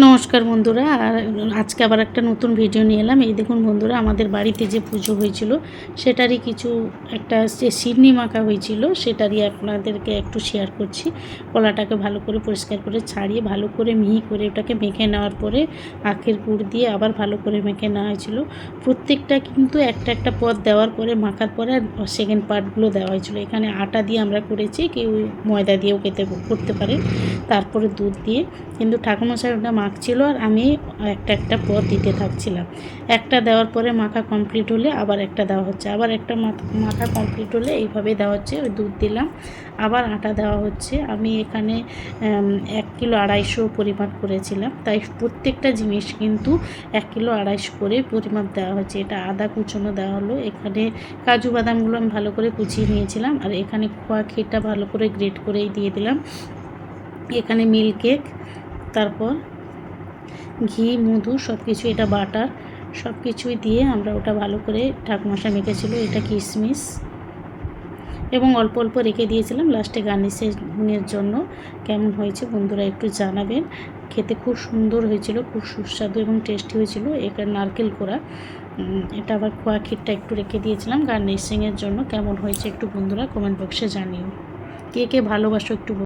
নমস্কার বন্ধুরা, আর আজকে আবার একটা নতুন ভিডিও নিয়ে এলাম। এই দেখুন বন্ধুরা, আমাদের বাড়িতে যে পুজো হয়েছিল সেটারই কিছু একটা যে সিন্নি মাখা হয়েছিল সেটারই আপনাদেরকে একটু শেয়ার করছি। কলাটাকে ভালো করে পরিষ্কার করে ছাড়িয়ে ভালো করে মিহি করে ওটাকে মেখে নেওয়ার পরে আখের গুড় দিয়ে আবার ভালো করে মেখে নেওয়া হয়েছিল। প্রত্যেকটা কিন্তু একটা একটা পদ দেওয়ার পরে মাখার পরে সেকেন্ড পার্টগুলো দেওয়া হয়েছিল। এখানে আটা দিয়ে আমরা করেছি, কেউ ময়দা দিয়েও করতে পারে, তারপরে দুধ দিয়ে। কিন্তু ঠাকুরমশাই ওটা মাখছিল আর আমি একটা একটা পদ দিতে থাকছিলাম। একটা দেওয়ার পরে মাখা কমপ্লিট হলে আবার একটা দেওয়া হচ্ছে, আবার একটা মাখা কমপ্লিট হলে এইভাবে দেওয়া হচ্ছে। ওই দুধ দিলাম, আবার আটা দেওয়া হচ্ছে। আমি এখানে 1 কিলো 250 পরিমাপ করেছিলাম, তাই প্রত্যেকটা জিনিস কিন্তু 1 কিলো 250 করে পরিমাপ দেওয়া হচ্ছে। এটা আদা কুচনো দেওয়া হলো, এখানে কাজু বাদামগুলো আমি ভালো করে কুচিয়ে নিয়েছিলাম, আর এখানে খোয়া ক্ষীরটা ভালো করে গ্রেট করেই দিয়ে দিলাম। এখানে মিল্ক কেক, তারপর ঘি, মধু সব কিছু, এটা বাটার, সব কিছুই দিয়ে আমরা ওটা ভালো করে ঠাকুমশাই মেখেছিল। এটা কিশমিশ এবং অল্প অল্প রেখে দিয়েছিলাম লাস্টে গার্নিশিংয়ের জন্য। কেমন হয়েছে বন্ধুরা একটু জানাবেন। খেতে খুব সুন্দর হয়েছিল, খুব সুস্বাদু এবং টেস্টি হয়েছিল। এটা নারকেল কোড়া, এটা আবার খোয়া ক্ষীরটা একটু রেখে দিয়েছিলাম গার্নিশিংয়ের জন্য। কেমন হয়েছে একটু বন্ধুরা কমেন্ট বক্সে জানিও। কে কে ভালোবাসো একটু